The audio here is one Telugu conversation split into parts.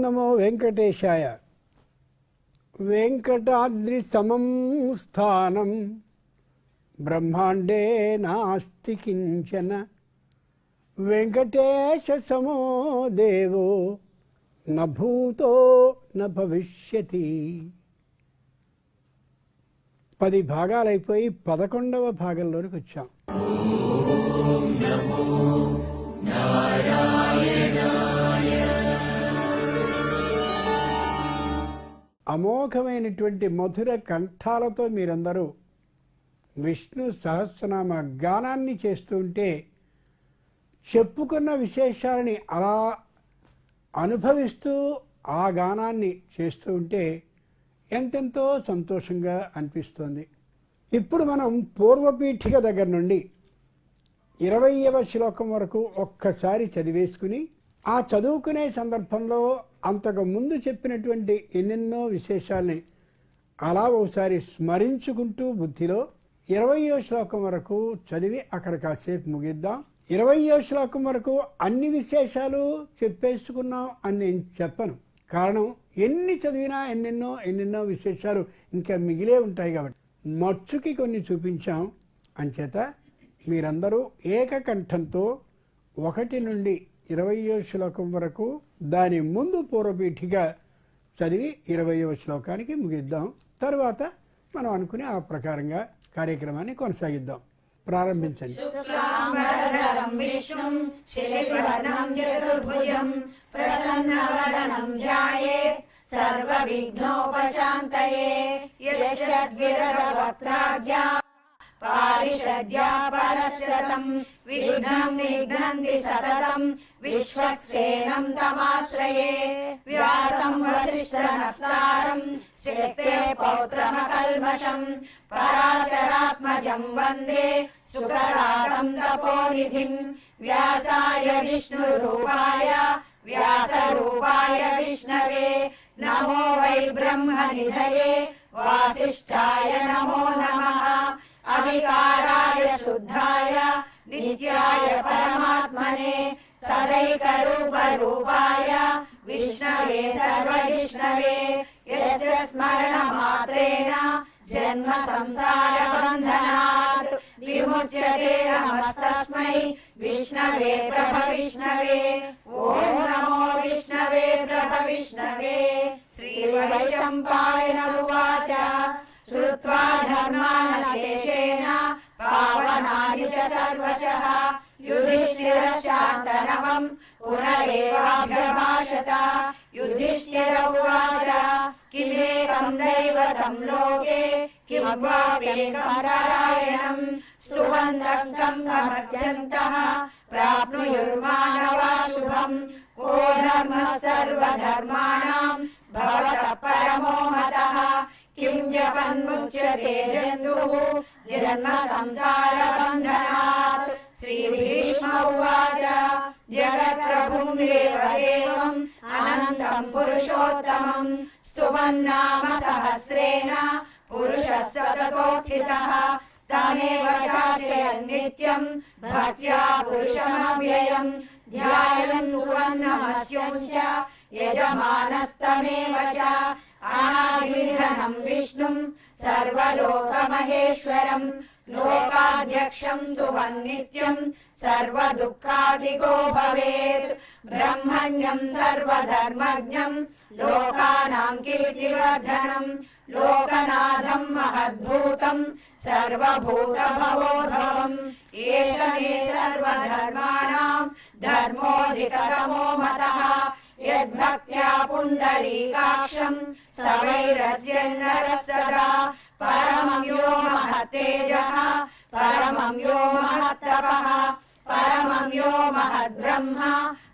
నమో వెంకటేశాయ. వెంకటాద్రి సమం స్థానం బ్రహ్మాండే నాస్తి కించన. వెంకటేశ సమో దేవో న భూతో న భవిష్యతి. 10 భాగాలైపోయి 11వ భాగంలోనికి వచ్చాం. అమోఘమైనటువంటి మధుర కంఠాలతో మీరందరూ విష్ణు సహస్రనామ గానాన్ని చేస్తూ ఉంటే, చెప్పుకున్న విశేషాలని అలా అనుభవిస్తూ ఆ గానాన్ని చేస్తూ ఉంటే ఎంతెంతో సంతోషంగా అనిపిస్తోంది. ఇప్పుడు మనం పూర్వపీఠిక దగ్గర నుండి 20వ శ్లోకం వరకు ఒక్కసారి చదివేసుకుని, ఆ చదువుకునే సందర్భంలో అంతకు ముందు చెప్పినటువంటి ఎన్నెన్నో విశేషాల్ని అలా ఒకసారి స్మరించుకుంటూ బుద్ధిలో 20వ శ్లోకం వరకు చదివి అక్కడ కాసేపు ముగిద్దాం. 20వ శ్లోకం వరకు అన్ని విశేషాలు చెప్పేసుకున్నాం అని నేను చెప్పను. కారణం, ఎన్ని చదివినా ఎన్నెన్నో విశేషాలు ఇంకా మిగిలే ఉంటాయి కాబట్టి మచ్చుకి కొన్ని చూపించాం. అంచేత మీరందరూ ఏకకంఠంతో 1 నుండి 20వ శ్లోకం వరకు దాని ముందు పూర్వపీఠిగా చదివి 20వ శ్లోకానికి ముగిద్దాం. తర్వాత మనం అనుకునే ఆ ప్రకారంగా కార్యక్రమాన్ని కొనసాగిద్దాం. ప్రారంభించండి. పారిషద్యా పరశ్రతం విఘ్నం నిఘ్నంతి సతతం విశ్వక్సేనం తమాశ్రయే వ్యాసం వసిష్ఠనప్తారం శక్తే పౌత్రమకల్మషం పరాశరాత్మజం వందే సుకరాగం తపోనిధిం వ్యాసాయ విష్ణురూపాయ వ్యాసరూపాయ విష్ణవే నమో వై బ్రహ్మనిధయే వాసిష్ఠాయ నమో నమః అవికారాయ శుద్ధాయ నిత్యాయ పరమాత్మనే సదైకరూపరూపాయ విష్ణవే సర్వవిష్ణవే యస్య స్మరణ మాత్రేణ జన్మ సంసార బంధనాత్ విముచ్యతే నమస్తస్మై విష్ణవే ప్రభ విష్ణవే. ఓం నమో విష్ణవే ప్రభ విష్ణవే. శ్రీ వైశంపాయన ఉవాచ శ్రుత్వా ధర్మానశేషేణ పావనాని చ సర్వశః యుధిష్ఠిరశాంతనవం పునరేవాభ్యభాషత. యుధిష్ఠిర ఉవాచ కిమేకం దైవతం లోకే కిం వాపేకం నారాయణం స్తువంతం కం అమర్త్యంతః ప్రాప్నుయుర్మానవా శుభం. కో ధర్మః సర్వధర్మాణాం భవతః పరమో మతః కిం జపన్ముచ్యతే జంతుః జన్మ సంసార బంధనాత్. శ్రీ భీష్మ ఉవాచ జగత్ప్రభుం దేవదేవం అనంతం పురుషోత్తమం స్తువన్నామ సహస్రేణ పురుషः సతతోస్థితః తమేవ చార్చయన్ నిత్యం భక్త్యా పురుషమవ్యయం ధ్యాయన్ సువర్ణమస్యంస్య యజమానస్తమేవ చ. అనాదినిధనం విష్ణుం సర్వలోకమహేశ్వరం లోకాధ్యక్షం స్తువన్నిత్యం సర్వదుఃఖాదిగో భవేత్. బ్రహ్మణ్యం సర్వధర్మజ్ఞం లోకానాం కీర్తివర్ధనం లోకనాథం మహద్భూతం సర్వభూతభవోద్భవం. ఏష మే సర్వధర్మాణాం ధర్మోధికతమో మతః యద్భక్త్యా పుండరీకాక్షం సవైరజ్యన్నరః సదా. పరమం యో మహత్తేజః పరమం యో మహత్తపః పరమం యో మహద్బ్రహ్మ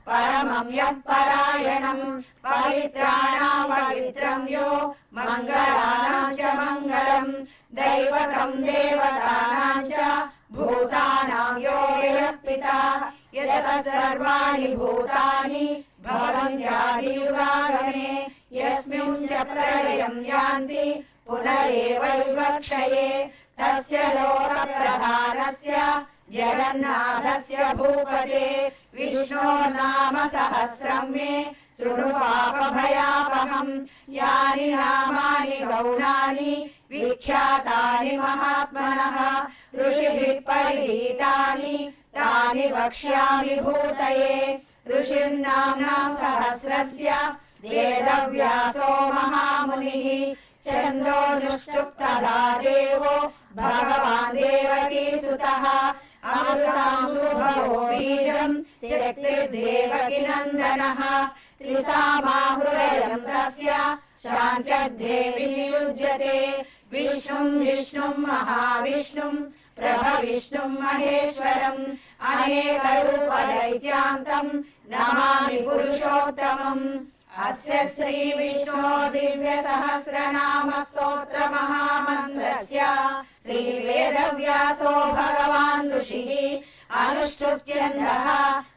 పరమం యః పరాయణం. పవిత్రాణాం పవిత్రం యో మంగళానాం చ మంగళం దైవతం దేవతానాం చ భూతానాం యో యః పితా. యతః సర్వాణి భూతాని భవంత్యాదియుగాగమే యస్మింశ్చ ప్రళయం యాంతి పునరేవ యుగక్షయే. తస్య లోక ప్రధానస్య జగన్నాథస్య భూపతే విష్ణోర్నామ సహస్రం మే शृणु पापभयापहम् यानि नामानि गौणानि विख्यातानि महात्मनः ऋषिभिः परिगीतानि तानि वक्ष्यामि भूतये ऋषिर्नाम्ना सहस्रस्य वेदव्यासो महामुनिः छन्दोनुष्टुप्तधा देवो भगवान् देवकीसुतः अमृतांशुभवो बीजम् शक्तिर्देवकी नन्दनः त्रिसामाहृदयम् तस्य शान्त्यद्धेवि नियुज्यते विष्णुम् विष्णुम् महाविष्णुम् प्रभविष्णुम् महेश्वरम् अनेकरूपदैत्यान्तम् नमामि पुरुषोत्तमम् अस्य श्रीविष्णो दिव्यसहस्रनामस्तोत्र महामन्त्रस्य श्रीवेदव्यासो भगवान् ऋषिः अनुष्ठुप्त्यन्दः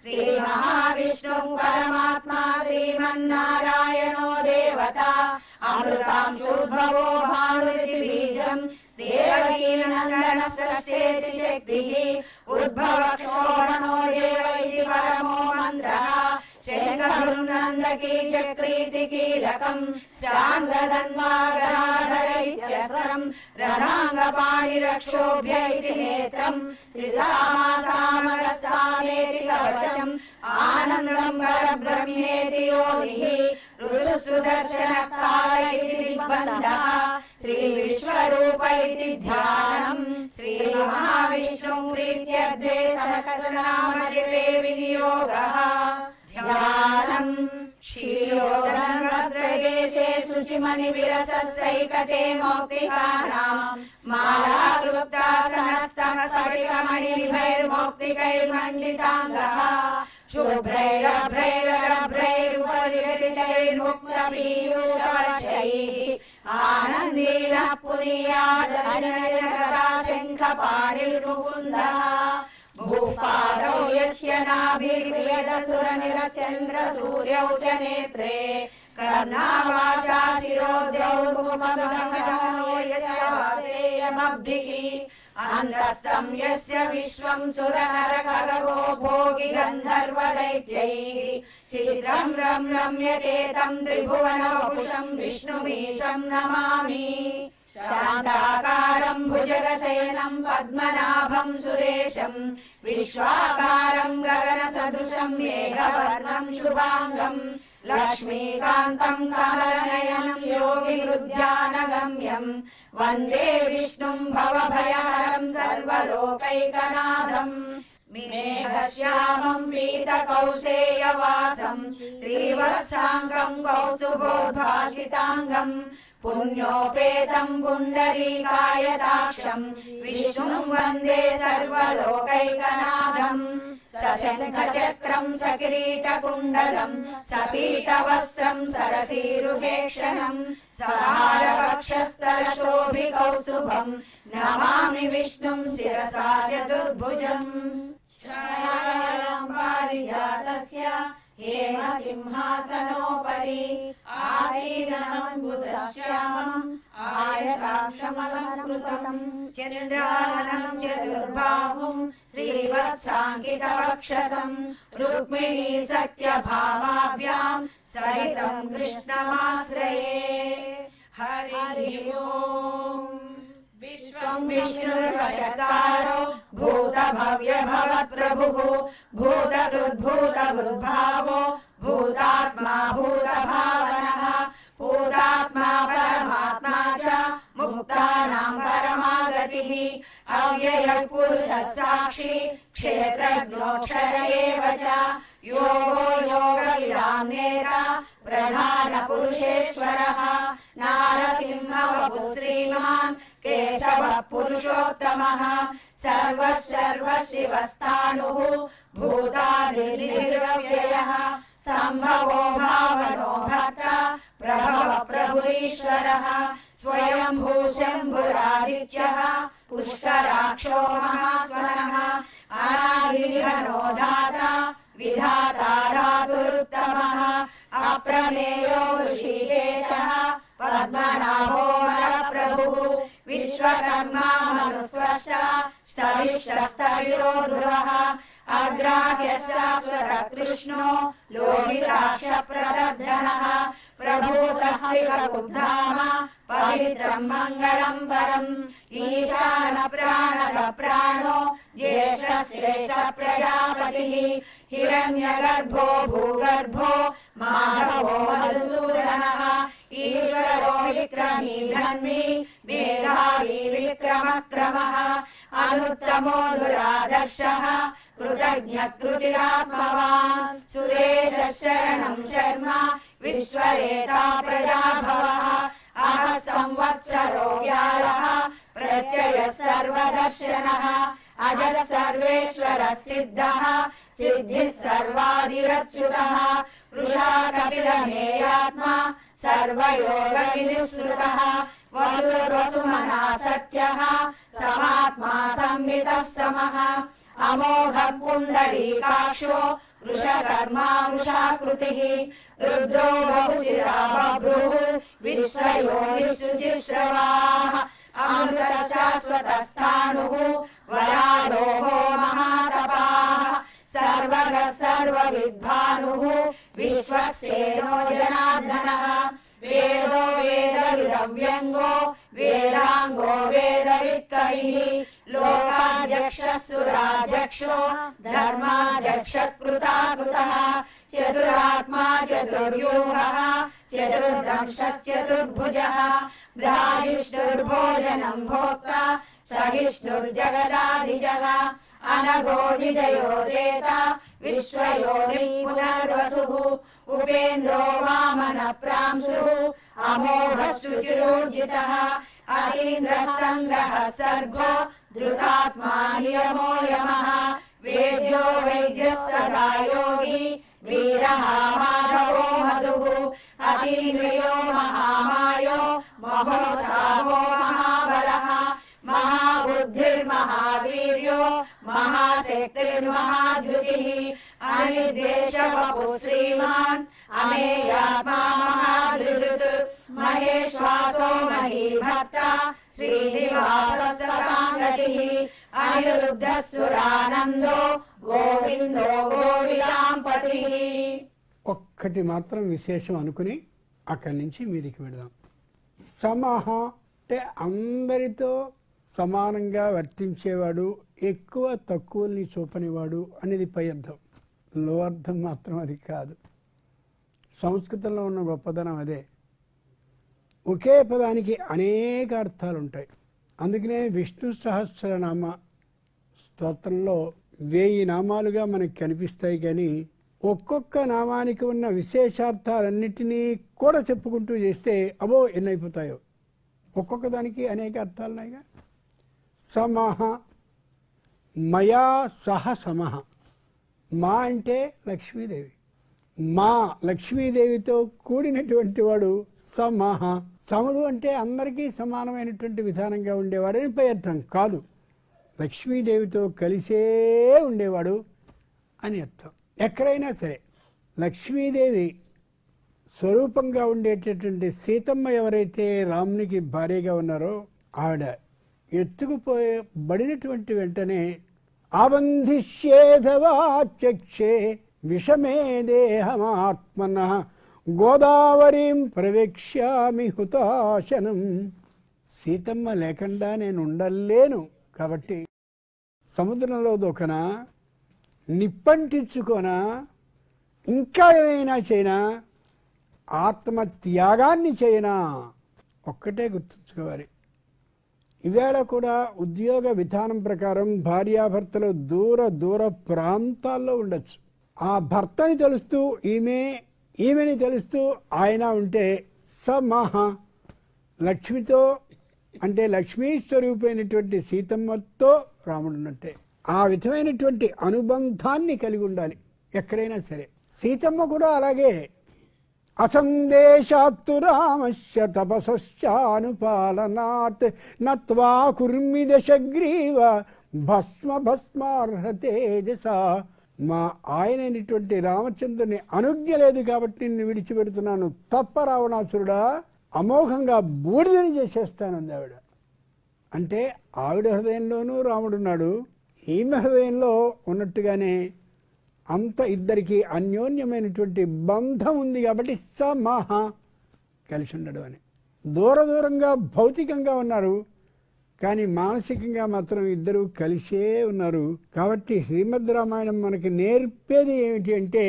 श्रीमहाविष्णुः परमात्मा श्रीमन्नारायणो देवता अमृतांशुर्भवो भानुरिति बीजम् देवकी नन्दनस्रष्टेति शक्तिः उद्भवक्षोभणो देव इति परमो मन्त्रः शङ्खरुन्नन्दकी चक्रीति कीलकम् शाङ्गधन्वागराधर इत्यस्त्रम् रथाङ्गपाणिरक्षोभ्य इति नेत्रम् त्रिसामासामगस्तामेति कवचम् आनन्दम् परब्रह्मेति योनिः ऋतुसुदर्शनकाल इति दिग्बन्धः श्रीविश्वरूप इति ध्यानम् श्रीमहाविष्णुम् प्रीत्यर्थे सहस्रनामजपे विनियोगः ध्यानम् क्षीरोदनभद्रदेशे शुचिमणिविरसैकते मौक्तिकानाम् मालाकृप्तासनस्तः स्फटिकमणिनिभैर्मौक्तिकैर्मण्डिताङ्गः शुभ्रैरभ्रैरभ्रैरुपरिहृतितैर्मुक्तपीयूषवक्षैः आनन्दीनः पुनीयादनगदा शङ्खपाणिर्मुकुन्दः भूपादौ यस्य नाभिर्वेदसुरनिरचन्द्रसूर्यौ च नेत्रे कर्णावासा शिरोद्यौ भूमगमगमनो यस्य वासेयमब्धिः अन्तस्तम् यस्य विश्वम् सुरनरखगो भोगि गन्धर्वदैत्यैः चित्रम् रम्यते तम् त्रिभुवनवपुषम् विष्णुमीशम् नमामि शान्ताकारम् भुजगशयनम् पद्मनाभम् सुरेशम् विश्वाकारम् गगनसदृशम् मेघवर्णम् शुभाङ्गम् लक्ष्मीकान्तम् कमलनयनम् योगिहृद्यानगम्यम् वन्दे विष्णुम् भवभयहरम् सर्वलोकैकनाथम् मेघश्यामम् पीतकौसेयवासम् श्रीवत्साङ्गम् कौस्तुभोद्भासिताङ्गम् पुण्योपेतम् पुण्डरीकायताक्षम् विष्णुम् वन्दे सर्वलोकैकनाथम् सशङ्खचक्रम् सकिरीटकुण्डलम् सपीतवस्त्रम् सरसीरुहेक्षणम् सहारवक्षस्थलशोभिकौस्तुभम् नमामि विष्णुम् शिरसा चतुर्भुजम् छायायाम् पारिजातस्य हेमसिंहासनोपरि आसीनमद्भुतश्यामम् आयताक्षमलङ्कृतम् चन्द्राननम् चतुर्बाहुम् श्रीवत्साङ्कितवक्षसम् रुक्मिणी सत्यभामाभ्याम् सहितम् कृष्णमाश्रये हरिः ओम् विश्वम् विष्णुर्वशकारो भूतभव्यभवत्प्रभुः भूतकृद्भूतभृद्भावो भूतात्मा भूतभावनः भूतात्मा परमात्मा च मुक्तानाम् परमागतिः अव्ययः पुरुषः साक्षी क्षेत्रज्ञोऽक्षर एव च योगो योगविदाम् नेता प्रधानपुरुषेश्वरः नारसिंहवपुः श्रीमान् केशवः पुरुषोत्तमः सर्वशिवस्ताणुः भूतादिर्निर्व्ययः सम्भवो भावनो भर्ता प्रभव प्रभुरीश्वरः स्वयंभू शम्भुरादित्यः पुष्कराक्षो महास्वनः अनादिर्घनो धाता विधाता धातुरुत्तमः अप्रमेयो ऋषिकेशः पद्मनाभो नरप्रभुः विश्वकर्मा मनुस्वष्टा स्तविष्टस्तविरो ध्रुवः अग्राह्य शाश्वत कृष्णो लोहिताक्ष प्रदर्दनः प्रभूतस्थिरकुब्धाम पवित्रं मङ्गलं परम् ईशान प्राणद प्राणो ज्येष्ठ श्रेष्ठ प्रजापतिः हिरण्यगर्भो भूगर्भो माधवो मधुसूदनः ईश्वरो विक्रमी धन्वी मेधावी विक्रमक्रमः अनुत्तमो दुरादर्शः कृतज्ञ कृतिरात्मवान् सुरेशरणं शर्म विश्वरेता प्रजाभवः अह संवत्सरो व्यालः प्रत्ययः सर्वदर्शनः अजः सर्वेश्वर सिद्धः सिद्धिः सर्वादिरच्युतः वृषा कपिलमेयात्मा सर्वयोगविनिःसृतः वसुर्वसुमना सत्यः समात्मा संवितः समः अमोघः पुण्डरीकाक्षो वृषकर्मा वृषाकृतिः रुद्रो बहुशिरा बभ्रुः विश्वयोनिस्सुचिस्रवाः अमृतः शाश्वतस्थाणुः वरारोहो महातपाः सर्वगः सर्वविद्भानुः विश्वक्सेनो जनार्दनः वेदो वेदविदव्यङ्गो वेदाङ्गो वेदवित्कविः लोकाध्यक्षः सुराध्यक्षो धर्माध्यक्षः कृताकृतः चतुरात्मा चतुर्व्यूहः चतुर्दंशः चतुर्भुजः भ्राविष्णुर्भोजनं भोक्ता सहिष्णुर्जगदाधिजः अनघो विजयो जेता विश्वयोनि पुनर्वसुः उपेन्द्रो वामन प्रांशुः अमोघः शुचिरोर्जितः अतीन्द्रः सङ्गः सर्गो धृतात्मा नियमो यमः वेद्यो वैद्यः सदा योगी वीरः माधवो मधुः अतीन्द्रियो महामायो महोत्साहो महाबलः महाबुद्धिर्महावीर्यो महाशक्तिर्महाधृतिः अनिर्देशवपुः श्रीमान् अमेयात्मा महाधृत् महेश्वासो महीभक्ता श्रीनिवासः सताङ्गतिः अनिरुद्धः सुरानन्दो गोविन्दो गोविदांपतिः. ఒక్కటి మాత్రం విశేషం అనుకుని అక్కడి నుంచి మీదికి వెళదాం. సమహ అంటే అందరితో సమానంగా వర్తించేవాడు, ఎక్కువ తక్కువల్ని చూపనివాడు అనేది పై అర్థం. లో అర్థం మాత్రం అది కాదు. సంస్కృతంలో ఉన్న గొప్పదనం అదే. ఒకే పదానికి అనేక అర్థాలు ఉంటాయి. అందుకనే విష్ణు సహస్రనామ స్తోత్రంలో 1000 నామాలుగా మనకు కనిపిస్తాయి. కానీ ఒక్కొక్క నామానికి ఉన్న విశేషార్థాలన్నిటినీ కూడా చెప్పుకుంటూ చేస్తే అబో ఎన్నైపోతాయో. ఒక్కొక్క దానికి అనేక అర్థాలున్నాయిగా. సమహ మయా సహ సమహ. మా అంటే లక్ష్మీదేవి. మా లక్ష్మీదేవితో కూడినటువంటి వాడు సమహ. సముడు అంటే అందరికీ సమానమైనటువంటి విధానంగా ఉండేవాడని పై అర్థం కాదు. లక్ష్మీదేవితో కలిసే ఉండేవాడు అని అర్థం. ఎక్కడైనా సరే లక్ష్మీదేవి స్వరూపంగా ఉండేటటువంటి సీతమ్మ ఎవరైతే రామునికి భార్యగా ఉన్నారో ఆవిడ ఎత్తుకుపోయబడినటువంటి వెంటనే ఆబంధిష్యేధవాచక్షే విషమే దేహమాత్మన గోదావరీం ప్రవేక్ష్యామి హుతాశనం. సీతమ్మ లేకుండా నేను ఉండలేను కాబట్టి సముద్రంలో దూకనా, నిప్పంటించుకోనా, ఇంకా ఏమైనా చేయనా, ఆత్మత్యాగాన్ని చేయనా, ఒక్కటే గుర్తుంచుకోవాలి. ఇవాళ కూడా ఉద్యోగ విధానం ప్రకారం భార్యాభర్తలు దూర దూర ప్రాంతాల్లో ఉండొచ్చు. ఆ భర్తని తెలుస్తూ ఈమెని తెలుస్తూ ఆయన ఉంటే సమహ. లక్ష్మితో అంటే లక్ష్మీ స్వరూపమైనటువంటి సీతమ్మతో రాముడు ఉన్నట్టే. ఆ విధమైనటువంటి అనుబంధాన్ని కలిగి ఉండాలి ఎక్కడైనా సరే. సీతమ్మ కూడా అలాగే. అసందేశాత్తు రామస్య తపసశ్చానుపాలనాత్ నత్వా కుర్మి దశగ్రీవ భస్మ భస్మార్హ తేజస. మా ఆయనైనటువంటి రామచంద్రుని అనుజ్ఞ లేదు కాబట్టి నిన్ను విడిచిపెడుతున్నాను, తప్ప రావణాసురుడా అమోఘంగా బూడిదని చేసేస్తానంది ఆవిడ. అంటే ఆవిడ హృదయంలోనూ రాముడున్నాడు, ఈమె హృదయంలో ఉన్నట్టుగానే అంత ఇద్దరికి అన్యోన్యమైనటువంటి బంధం ఉంది కాబట్టి సమహ కలిసి ఉండడం అని. దూరంగా భౌతికంగా ఉన్నారు, కానీ మానసికంగా మాత్రం ఇద్దరు కలిసే ఉన్నారు. కాబట్టి శ్రీమద్ రామాయణం మనకి నేర్పేది ఏమిటి అంటే,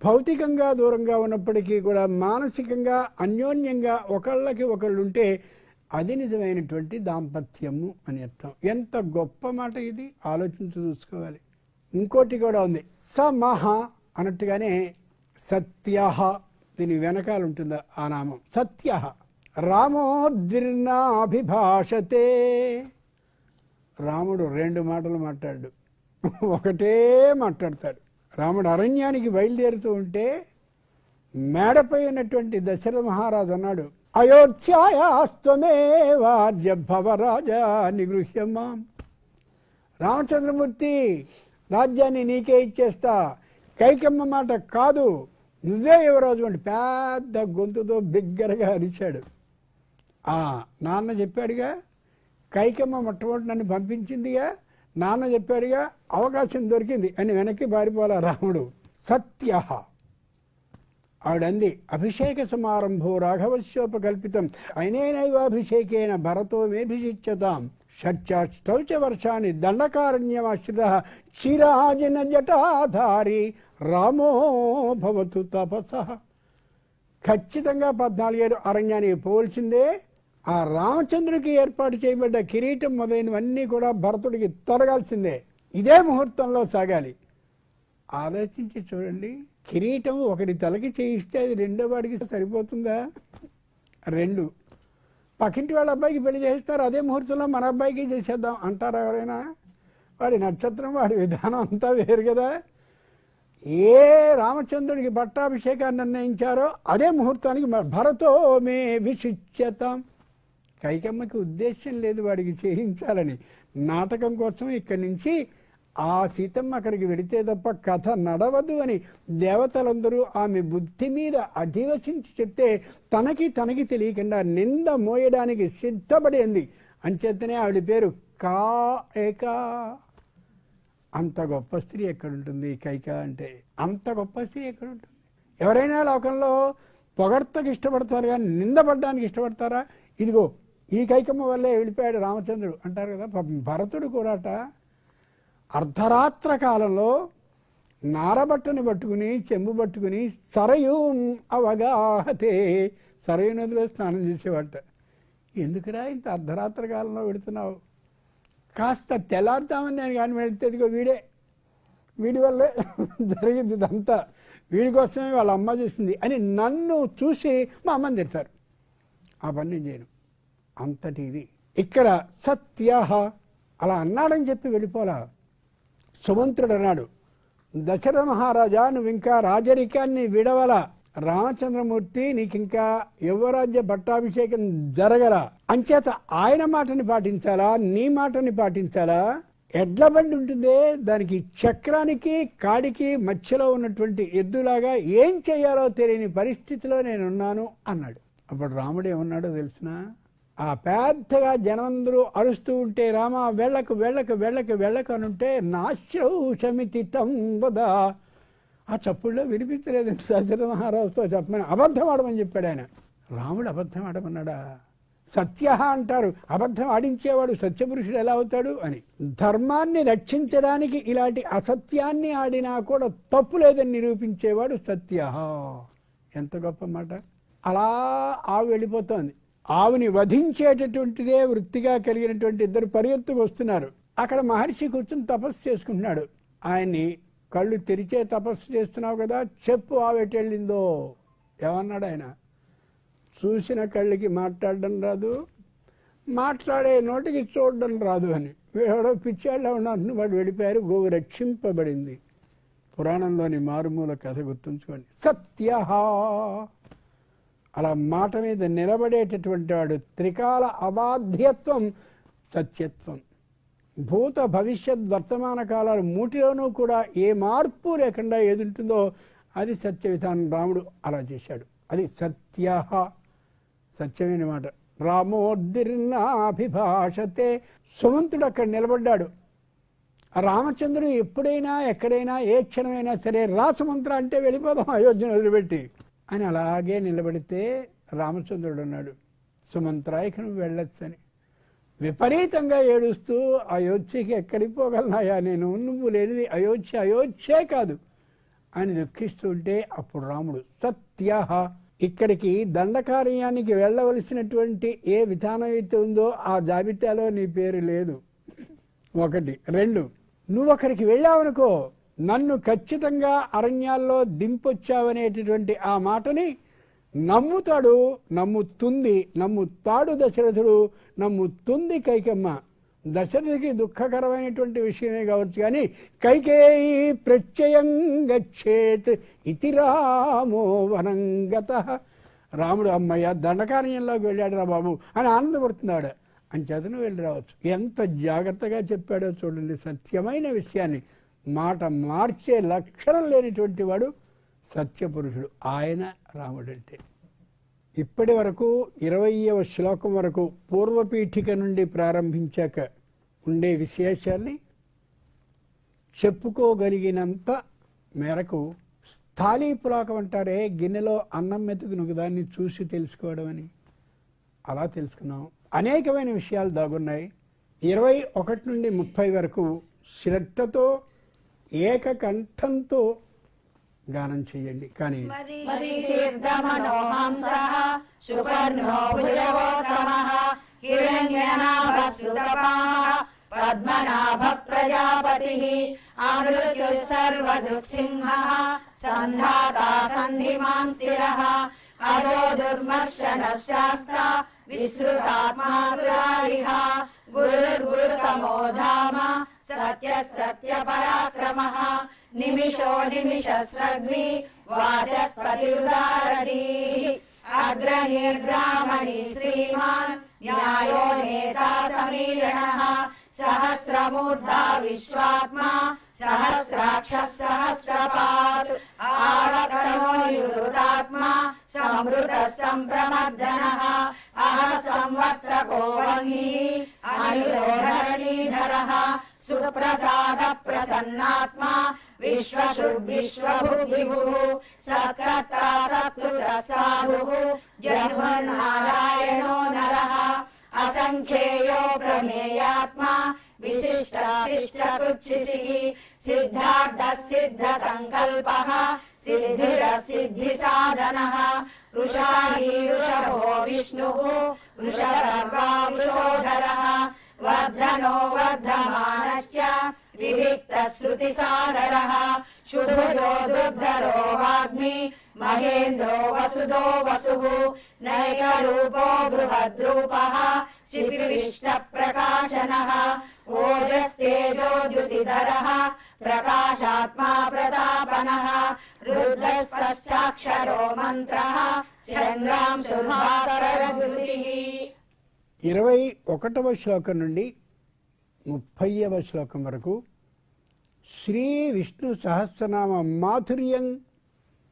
భౌతికంగా దూరంగా ఉన్నప్పటికీ కూడా మానసికంగా అన్యోన్యంగా ఒకళ్ళకి ఒకళ్ళు ఉంటే అది నిజమైనటువంటి దాంపత్యము అని అర్థం. ఎంత గొప్ప మాట ఇది, ఆలోచించి చూసుకోవాలి. ఇంకోటి కూడా ఉంది, సమహ అన్నట్టుగానే సత్యః, దీని వెనకాల ఉంటుంది ఆ నామం సత్యః. రామోద్విర్నాభిభాషతే, రాముడు 2 మాటలు మాట్లాడు, ఒకటే మాట్లాడతాడు. రాముడు అరణ్యానికి బయలుదేరుతూ ఉంటే మేడపై ఉన్నటువంటి దశరథ మహారాజు అన్నాడు, అయోధ్యాయాస్త్వమేవార్య భవరాజా నిగృహ్యమాం. రామచంద్రమూర్తి, రాజ్యాన్ని నీకే ఇచ్చేస్తా, కైకమ్మ మాట కాదు, నువ్వే యువరాజు అంటే పెద్ద గొంతుతో బిగ్గరగా అరిచాడు. నాన్న చెప్పాడుగా, కైకమ్మ మొట్టమొదటి నన్ను పంపించిందిగా, నాన్న చెప్పాడుగా, అవకాశం దొరికింది అని వెనక్కి పారిపోలా రాముడు. సత్యః ఆవిడంది, అభిషేక సమారంభో రాఘవస్యోపకల్పితం అయినేనైవాభిషేకేన భరతో మేభిషిచ్యతాం షట్చాష్టౌచ వర్షాన్ని దండకారణ్యమాశ్రిత చిరాజన జటాధారి రామో భవతు తపసః. ఖచ్చితంగా 14 ఏళ్ళు అరణ్యానికి పోల్చిందే. ఆ రామచంద్రుడికి ఏర్పాటు చేయబడ్డ కిరీటం మొదలైనవన్నీ కూడా భరతుడికి తొలగాల్సిందే. ఇదే ముహూర్తంలో సాగాలి. ఆలోచించి చూడండి, కిరీటం ఒకటి తలకి చేయిస్తే అది రెండో వాడికి సరిపోతుందా? 2 పక్కింటి వాళ్ళ అబ్బాయికి పెళ్లి చేస్తారు, అదే ముహూర్తంలో మన అబ్బాయికి చేసేద్దాం అంటారా ఎవరైనా? వాడి నక్షత్రం, వాడి విధానం అంతా వేరు కదా. ఏ రామచంద్రుడికి పట్టాభిషేకాన్ని నిర్ణయించారో అదే ముహూర్తానికి భరతో మే విశిచ్యతాం. కైకమ్మకి ఉద్దేశం లేదు వాడికి చేయించాలని, నాటకం కోసం ఇక్కడి నుంచి ఆ సీతమ్మ అక్కడికి వెడితే తప్ప కథ నడవదు అని దేవతలందరూ ఆమె బుద్ధి మీద అధివసించి చెప్తే తనకి తెలియకుండా నింద మోయడానికి సిద్ధపడింది. అంచేతనే ఆవిడ పేరు కాక. అంత గొప్ప స్త్రీ ఎక్కడుంటుంది కైక అంటే? అంత గొప్ప స్త్రీ ఎక్కడుంటుంది? ఎవరైనా లోకంలో పొగడ్తకు ఇష్టపడతారు కానీ నిందపడడానికి ఇష్టపడతారా? ఇదిగో ఈ కైకమ్మ వల్లే వెళ్ళిపోయాడు రామచంద్రుడు అంటారు కదా. భరతుడు కూడాట అర్ధరాత్ర కాలంలో నారబట్టను పట్టుకుని చెంబు పట్టుకుని సరయూ అవగాహతే, సరయు నదిలో స్నానం చేసేవాట. ఎందుకురా ఇంత అర్ధరాత్ర కాలంలో పెడుతున్నావు? కాస్త తెల్లారుతామని నేను కానీ వెళితే ఇదిగో వీడి వల్లే జరిగింది ఇదంతా, వీడి కోసమే వాళ్ళ అమ్మ చేసింది అని నన్ను చూసి మా అమ్మని తిడతారు. ఆ పని నేను చేయను. అంతటి ఇది. ఇక్కడ సత్యః అలా అన్నాడని చెప్పి వెళ్ళిపోలా. సుమంత్రుడు అన్నాడు, దశరథ మహారాజా నువ్వు ఇంకా రాజరికాన్ని విడవల, రామచంద్రమూర్తి నీకింకా యువరాజ్య పట్టాభిషేకం జరగల, అంచేత ఆయన మాటని పాటించాలా నీ మాటని పాటించాలా? ఎడ్ల బండి ఉంటుందే, దానికి చక్రానికి కాడికి మధ్యలో ఉన్నటువంటి ఎద్దులాగా ఏం చేయాలో తెలియని పరిస్థితిలో నేనున్నాను అన్నాడు. అప్పుడు రాముడు ఏమన్నాడో తెలిసినా, ఆ పెద్దగా జనమందరూ అరుస్తూ ఉంటే రామ వెళ్ళకు వెళ్ళకు వెళ్ళకు వెళ్ళకు అని ఉంటే నాశ్రౌషమితి తంబద, ఆ చప్పుడులో వినిపించలేదు. దశరథ మహారాజుతో చెప్పమని అబద్ధం ఆడమని చెప్పాడు ఆయన. రాముడు అబద్ధం ఆడమన్నాడా? సత్య అంటారు, అబద్ధం ఆడించేవాడు సత్యపురుషుడు ఎలా అవుతాడు అని. ధర్మాన్ని రక్షించడానికి ఇలాంటి అసత్యాన్ని ఆడినా కూడా తప్పు లేదని నిరూపించేవాడు సత్య. ఎంత గొప్ప మాట. అలా ఆవు వెళ్ళిపోతోంది. ఆవుని వధించేటటువంటిదే వృత్తిగా కలిగినటువంటి 2 పరిగెత్తుకు వస్తున్నారు. అక్కడ మహర్షి కూర్చుని తపస్సు చేసుకుంటున్నాడు. ఆయన్ని కళ్ళు తెరిచే తపస్సు చేస్తున్నావు కదా, చెప్పు ఆవు ఎటు వెళ్ళిందో. ఏమన్నాడు ఆయన? చూసిన కళ్ళకి మాట్లాడడం రాదు, మాట్లాడే నోటికి చూడడం రాదు అని. వీడో పిచ్చాళ్ళ ఉన్నట్టు వాడు వెళ్ళిపోయారు. గోవు రక్షింపబడింది. పురాణంలోని మారుమూల కథ గుర్తుంచుకోండి. సత్యః అలా మాట మీద నిలబడేటటువంటి వాడు. త్రికాల అబాధ్యత్వం సత్యత్వం. భూత భవిష్యత్ వర్తమాన కాలాలు మూటిలోనూ కూడా ఏ మార్పు లేకుండా ఏది ఉంటుందో అది సత్య విధానం. రాముడు అలా చేశాడు. అది సత్యః, సత్యమైన మాట. రామోద్దిర్నాభిభాషతే. సుమంతుడు అక్కడ నిలబడ్డాడు. రామచంద్రుడు ఎప్పుడైనా ఎక్కడైనా ఏ క్షణమైనా సరే రాసమంత్ర అంటే వెళ్ళిపోదాం అయోధ్యను వదిలిపెట్టి అని అలాగే నిలబడితే రామచంద్రుడు అన్నాడు, సుమంత్రాయికి నువ్వు వెళ్ళొచ్చని. విపరీతంగా ఏడుస్తూ అయోధ్యకి ఎక్కడికి పోగలనాయా నేను, నువ్వు లేనిది అయోధ్యే కాదు అని దుఃఖిస్తుంటే అప్పుడు రాముడు సత్య, ఇక్కడికి దండకార్యానికి వెళ్ళవలసినటువంటి ఏ విధానం అయితే ఉందో ఆ జాబితాలో నీ పేరు లేదు. 1. 2, నువ్వు అక్కడికి వెళ్ళావనుకో నన్ను ఖచ్చితంగా అరణ్యాల్లో దింపొచ్చావనేటటువంటి ఆ మాటని నమ్ముతాడు దశరథుడు, నమ్ముతుంది కైకమ్మ. దశరథుడికి దుఃఖకరమైనటువంటి విషయమే కావచ్చు, కానీ కైకేయి ప్రత్యయం గచ్చేత్ ఇతి రామో వనంగతః. రాముడు అమ్మయ్య దండకారణ్యంలోకి వెళ్ళాడు రా బాబు అని ఆనందపడుతున్నాడు. అంచేతను వెళ్ళి రావచ్చు. ఎంత జాగ్రత్తగా చెప్పాడో చూడండి. సత్యమైన విషయాన్ని మాట మార్చే లక్షణం లేనిటువంటి వాడు సత్యపురుషుడు, ఆయన రాముడంటే. ఇప్పటి వరకు 20వ శ్లోకం వరకు పూర్వపీఠిక నుండి ప్రారంభించాక ఉండే విశేషాన్ని చెప్పుకోగలిగినంత మేరకు స్థాళీ పులాకం అంటారే, గిన్నెలో అన్నం మెతుకును దాన్ని చూసి తెలుసుకోవడం అని, అలా తెలుసుకున్నాం. అనేకమైన విషయాలు దాగున్నాయి. 21 నుండి 30 వరకు శ్రద్ధతో ఏకకంఠంతో గానం చేయండి. కానీ పద్మనాభ ప్రజాపతి ఆమృత్యు సర్వదుఃసింహ సంధాతా సంధిమాం స్థిరః అరో దుర్మర్షణ శాస్త్ర విస్తృతాత్మా సురారిః గురుర్గురుతమో ధామ సత్య పరాక్రమః నిమిషో నిమిషస్రగ్వి వాచస్పతిరుదారధీః అగ్రనీర్గ్రామణి శ్రీమాన్ న్యాయో నేతా సమీరణః సహస్రమూర్ధా విశ్వాత్మా సహస్రాక్ష సహస్రపాత్ ఆవకరమో నివృతాత్మా సంవృత సంప్రమర్దనః అహ సంవత్రకో వహ్నిః అనిరోధరణీధరః సుప్రసాద ప్రసన్నాత్మా విశ్వభుగ్విభుః సత్కర్తా సత్కృత సాధుః జన్మనారాయణో నరః అసంఖ్యేయో ప్రమేయాత్మా విశిష్ట శిష్టకృచ్ఛిసిః సిద్ధార్థ సిద్ధ సంకల్పః సిద్ధిర సిద్ధి సాధనః వృషాహి వృషభో విష్ణుః వృషభర్వా వృషోధరః వర్ధనో వర్ధమానస్య వివిక్త శృతి సాగరః శుభుజో దుర్ధరో వాగ్మి మహేంద్రో వసుదో వసుః నైకరూపో బృహద్రూపః శిపివిష్ట ప్రకాశనః ఓజస్తేజో ద్యుతిధరః ప్రకాశాత్మా ప్రతాపనః రుద్రస్పష్టాక్షరో మంత్రః చంద్రాంశు భాస్కరద్యుతిః. 21వ శ్లోకం నుండి 30వ శ్లోకం వరకు శ్రీ విష్ణు సహస్రనామ మాధుర్యం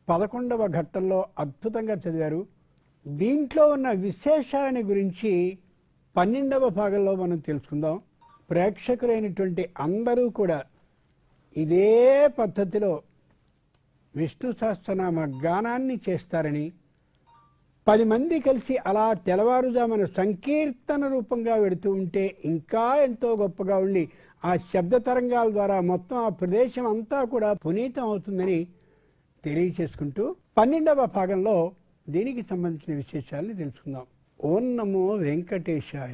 11వ ఘట్టంలో అద్భుతంగా చదివారు. దీంట్లో ఉన్న విశేషాలని గురించి 12వ భాగంలో మనం తెలుసుకుందాం. ప్రేక్షకులైనటువంటి అందరూ కూడా ఇదే పద్ధతిలో విష్ణు సహస్రనామ గానాన్ని చేస్తారని, 10 మంది కలిసి అలా తెల్లవారుజామున సంకీర్తన రూపంగా వెడుతూ ఉంటే ఇంకా ఎంతో గొప్పగా ఉండి ఆ శబ్ద తరంగాల ద్వారా మొత్తం ఆ ప్రదేశం అంతా కూడా పునీతం అవుతుందని తెలియచేసుకుంటూ 12వ భాగంలో దీనికి సంబంధించిన విశేషాలను తెలుసుకుందాం. ఓం నమో వెంకటేశాయ.